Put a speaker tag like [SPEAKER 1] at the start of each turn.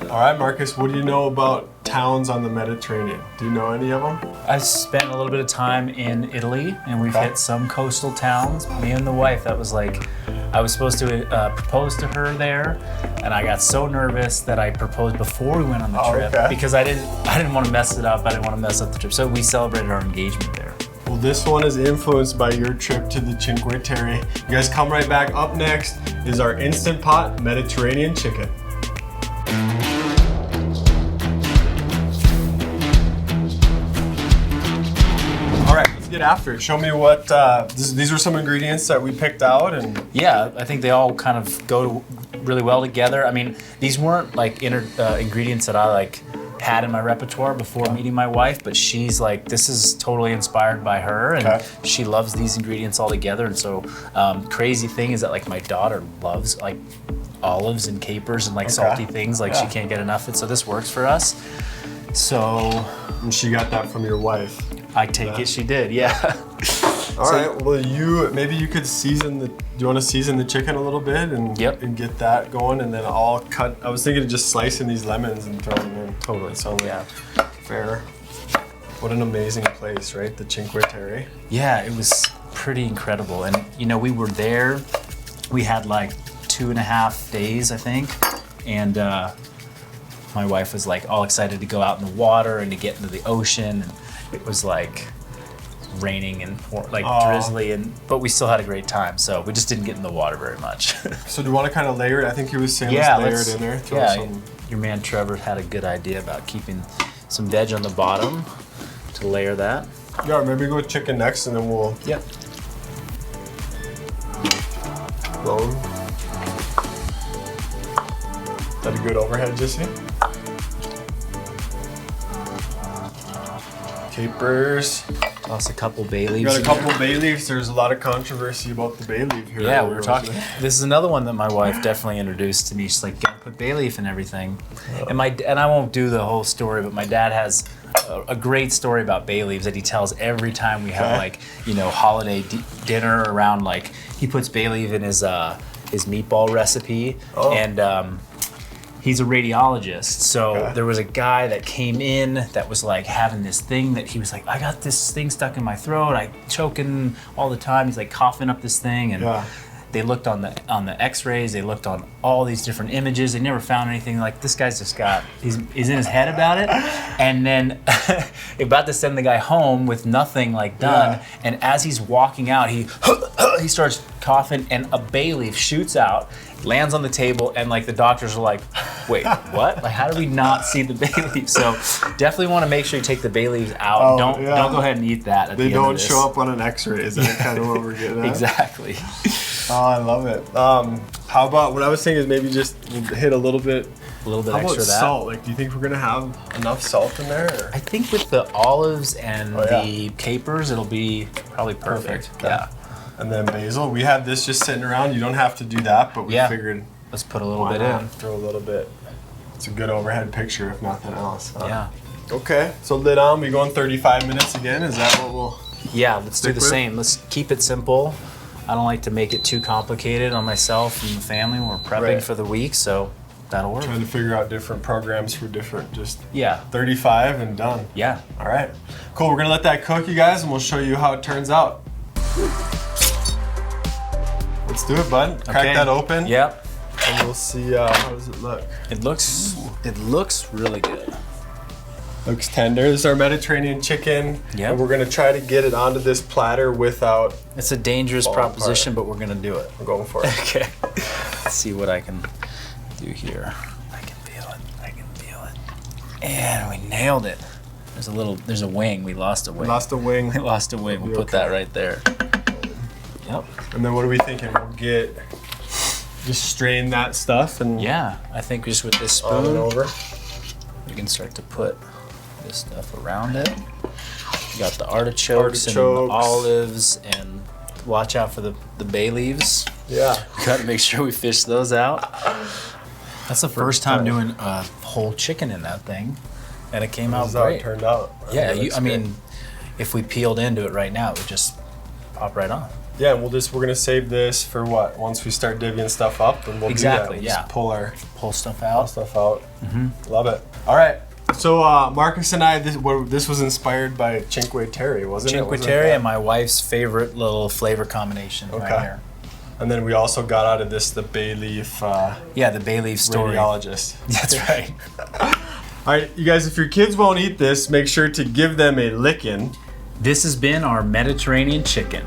[SPEAKER 1] All right, Marcus, what do you know about towns on the Mediterranean? Do you know any of them?
[SPEAKER 2] I've spent a little bit of time in Italy, and we've hit some coastal towns. Me and the wife, that was like, I was supposed to propose to her there, and I got so nervous that I proposed before we went on the trip because I didn't want to mess it up. I didn't want to mess up the trip. So we celebrated our engagement there.
[SPEAKER 1] Well, this one is influenced by your trip to the Cinque Terre. You guys come right back. Up next is our Instant Pot Mediterranean chicken. All right, let's get after it. Show me what, these are some ingredients that we picked out. And
[SPEAKER 2] yeah, I think they all kind of go really well together. I mean, these weren't like ingredients that I like had in my repertoire before meeting my wife, but she's like, this is totally inspired by her, and she loves these ingredients all together. And so crazy thing is that like my daughter loves like olives and capers and like salty things, like she can't get enough of it, so this works for us. So
[SPEAKER 1] and she got that from your wife.
[SPEAKER 2] I take it she did, yeah.
[SPEAKER 1] All right, well, maybe you could season do you want to season the chicken a little bit and get that going, and then I'll cut. I was thinking of just slicing these lemons and throwing them in.
[SPEAKER 2] Totally.
[SPEAKER 1] So fair. What an amazing place, right? The Cinque Terre.
[SPEAKER 2] Yeah, it was pretty incredible. And you know, we were there, we had like 2.5 days, I think. And my wife was like all excited to go out in the water and to get into the ocean. And it was like raining and like drizzly, but we still had a great time. So we just didn't get in the water very much.
[SPEAKER 1] So do you want to kind of layer it? I think he was saying let's layer it in there. Throw some.
[SPEAKER 2] Your man Trevor had a good idea about keeping some veg on the bottom to layer that.
[SPEAKER 1] Yeah, maybe go with chicken next, and then we'll.
[SPEAKER 2] Yep.
[SPEAKER 1] Bone. Is that a good overhead, Jesse? Capers.
[SPEAKER 2] Toss a couple bay leaves.
[SPEAKER 1] We got a couple bay leaves. There's a lot of controversy about the bay leaf here.
[SPEAKER 2] Yeah, we were talking. This is another one that my wife definitely introduced to me. She's like, gotta put bay leaf in everything. And I won't do the whole story, but my dad has a great story about bay leaves that he tells every time we have like, you know, holiday dinner around. Like he puts bay leaf in his meatball recipe, and he's a radiologist. So there was a guy that came in that was like having this thing that he was like, I got this thing stuck in my throat. I choking all the time. He's like coughing up this thing, and they looked on the X-rays. They looked on all these different images. They never found anything. Like this guy's just he's in his head about it. And then about to send the guy home with nothing like done. And as he's walking out, he starts coughing, and a bay leaf shoots out, lands on the table, and like the doctors are like, wait, what? Like, how do we not see the bay leaf? So definitely want to make sure you take the bay leaves out. Don't go ahead and eat that.
[SPEAKER 1] They don't show up on an X-ray. Is that kind of what we're getting at?
[SPEAKER 2] Exactly.
[SPEAKER 1] Oh, I love it. How about what I was thinking is maybe just hit a little bit
[SPEAKER 2] extra of that.
[SPEAKER 1] Salt? Like, do you think we're gonna have enough salt in there? Or?
[SPEAKER 2] I think with the olives and the capers, it'll be probably perfect. Yeah.
[SPEAKER 1] And then basil. We have this just sitting around. You don't have to do that, but we figured
[SPEAKER 2] let's put a little bit in.
[SPEAKER 1] Throw a little bit. It's a good overhead picture, if nothing else.
[SPEAKER 2] Yeah.
[SPEAKER 1] Okay. So lid on. We going 35 minutes again. Is that what we'll?
[SPEAKER 2] Yeah. Let's do the same. Let's keep it simple. I don't like to make it too complicated on myself and the family. We're prepping for the week, so that'll work.
[SPEAKER 1] Trying to figure out different programs for different, 35 and done.
[SPEAKER 2] Yeah.
[SPEAKER 1] All right. Cool. We're gonna let that cook, you guys, and we'll show you how it turns out. Let's do it, bud. Crack that open.
[SPEAKER 2] Yep.
[SPEAKER 1] And we'll see how does it look.
[SPEAKER 2] It looks really good.
[SPEAKER 1] Looks tender. This is our Mediterranean chicken.
[SPEAKER 2] Yeah.
[SPEAKER 1] And we're gonna try to get it onto this platter without.
[SPEAKER 2] It's a dangerous proposition, but we're gonna do it.
[SPEAKER 1] I'm going for it.
[SPEAKER 2] Okay. Let's see what I can do here. I can feel it. And we nailed it. There's a wing. We lost a wing.
[SPEAKER 1] We lost a wing.
[SPEAKER 2] We'll put that right there. Yep.
[SPEAKER 1] And then what are we thinking? We'll just strain that stuff and.
[SPEAKER 2] Yeah, I think just with this spoon
[SPEAKER 1] over.
[SPEAKER 2] You can start to put this stuff around it. You got the artichokes and the olives, and watch out for the bay leaves.
[SPEAKER 1] Yeah.
[SPEAKER 2] Got to make sure we fish those out. That's the first time doing a whole chicken in that thing, and it came out great.
[SPEAKER 1] How it turned out.
[SPEAKER 2] Yeah, I mean, if we peeled into it right now, it would just pop right on.
[SPEAKER 1] Yeah, we're gonna save this for what? Once we start divvying stuff up, and we'll do that. We'll just
[SPEAKER 2] pull stuff out.
[SPEAKER 1] Love it. All right. So Marcus and I, this was inspired by Cinque Terre, wasn't it?
[SPEAKER 2] Cinque Terre and my wife's favorite little flavor combination right here.
[SPEAKER 1] And then we also got out of this the bay leaf.
[SPEAKER 2] The bay leaf story.
[SPEAKER 1] Radiologist.
[SPEAKER 2] That's right.
[SPEAKER 1] All right, you guys, if your kids won't eat this, make sure to give them a licking.
[SPEAKER 2] This has been our Mediterranean chicken.